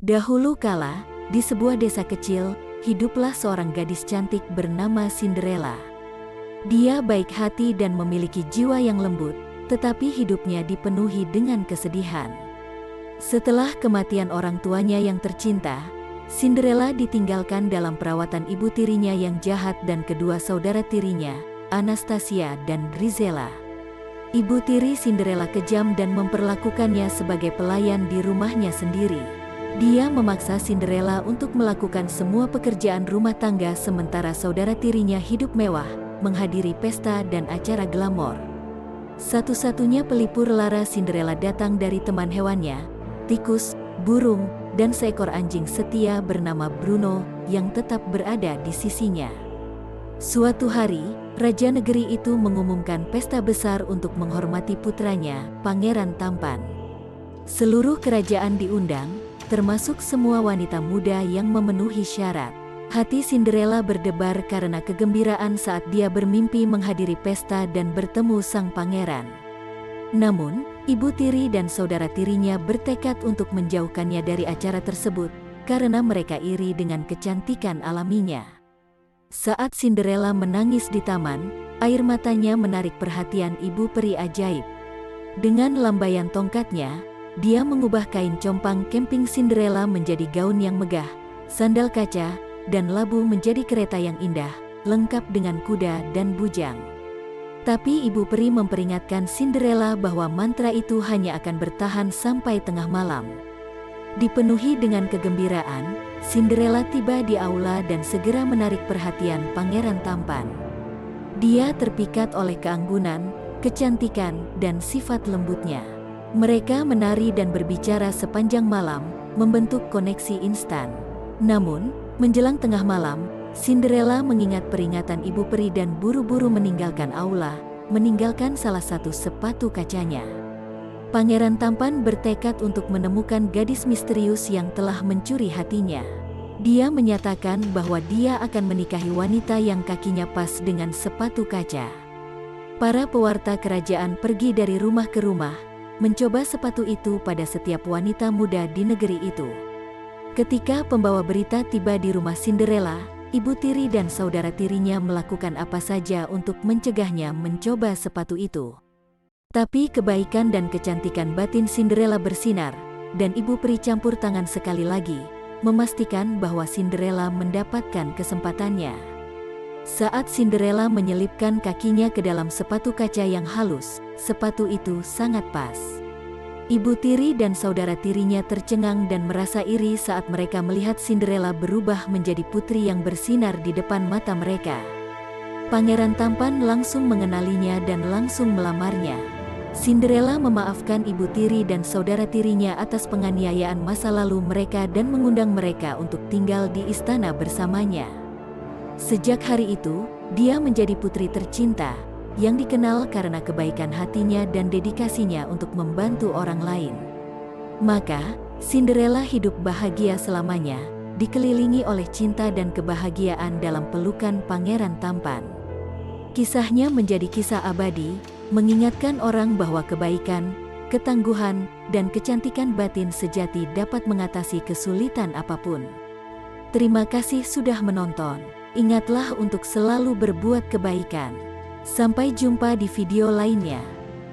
Dahulu kala, di sebuah desa kecil, hiduplah seorang gadis cantik bernama Cinderella. Dia baik hati dan memiliki jiwa yang lembut, tetapi hidupnya dipenuhi dengan kesedihan. Setelah kematian orang tuanya yang tercinta, Cinderella ditinggalkan dalam perawatan ibu tirinya yang jahat dan kedua saudara tirinya, Anastasia dan Drizella. Ibu tiri Cinderella kejam dan memperlakukannya sebagai pelayan di rumahnya sendiri. Dia memaksa Cinderella untuk melakukan semua pekerjaan rumah tangga sementara saudara tirinya hidup mewah, menghadiri pesta dan acara glamor. Satu-satunya pelipur lara Cinderella datang dari teman hewannya, tikus, burung, dan seekor anjing setia bernama Bruno yang tetap berada di sisinya. Suatu hari, raja negeri itu mengumumkan pesta besar untuk menghormati putranya, Pangeran Tampan. Seluruh kerajaan diundang, termasuk semua wanita muda yang memenuhi syarat. Hati Cinderella berdebar karena kegembiraan saat dia bermimpi menghadiri pesta dan bertemu sang pangeran. Namun, ibu tiri dan saudara tirinya bertekad untuk menjauhkannya dari acara tersebut, karena mereka iri dengan kecantikan alaminya. Saat Cinderella menangis di taman, air matanya menarik perhatian ibu peri ajaib. Dengan lambaian tongkatnya, dia mengubah kain compang camping Cinderella menjadi gaun yang megah, sandal kaca, dan labu menjadi kereta yang indah, lengkap dengan kuda dan bujang. Tapi ibu peri memperingatkan Cinderella bahwa mantra itu hanya akan bertahan sampai tengah malam. Dipenuhi dengan kegembiraan, Cinderella tiba di aula dan segera menarik perhatian Pangeran Tampan. Dia terpikat oleh keanggunan, kecantikan, dan sifat lembutnya. Mereka menari dan berbicara sepanjang malam, membentuk koneksi instan. Namun, menjelang tengah malam, Cinderella mengingat peringatan ibu peri dan buru-buru meninggalkan aula, meninggalkan salah satu sepatu kacanya. Pangeran Tampan bertekad untuk menemukan gadis misterius yang telah mencuri hatinya. Dia menyatakan bahwa dia akan menikahi wanita yang kakinya pas dengan sepatu kaca. Para pewarta kerajaan pergi dari rumah ke rumah, mencoba sepatu itu pada setiap wanita muda di negeri itu. Ketika pembawa berita tiba di rumah Cinderella, ibu tiri dan saudara tirinya melakukan apa saja untuk mencegahnya mencoba sepatu itu. Tapi kebaikan dan kecantikan batin Cinderella bersinar, dan ibu peri campur tangan sekali lagi, memastikan bahwa Cinderella mendapatkan kesempatannya. Saat Cinderella menyelipkan kakinya ke dalam sepatu kaca yang halus, sepatu itu sangat pas. Ibu tiri dan saudara tirinya tercengang dan merasa iri saat mereka melihat Cinderella berubah menjadi putri yang bersinar di depan mata mereka. Pangeran Tampan langsung mengenalinya dan langsung melamarnya. Cinderella memaafkan ibu tiri dan saudara tirinya atas penganiayaan masa lalu mereka dan mengundang mereka untuk tinggal di istana bersamanya. Sejak hari itu, dia menjadi putri tercinta, yang dikenal karena kebaikan hatinya dan dedikasinya untuk membantu orang lain. Maka, Cinderella hidup bahagia selamanya, dikelilingi oleh cinta dan kebahagiaan dalam pelukan Pangeran Tampan. Kisahnya menjadi kisah abadi, mengingatkan orang bahwa kebaikan, ketangguhan, dan kecantikan batin sejati dapat mengatasi kesulitan apapun. Terima kasih sudah menonton. Ingatlah untuk selalu berbuat kebaikan. Sampai jumpa di video lainnya.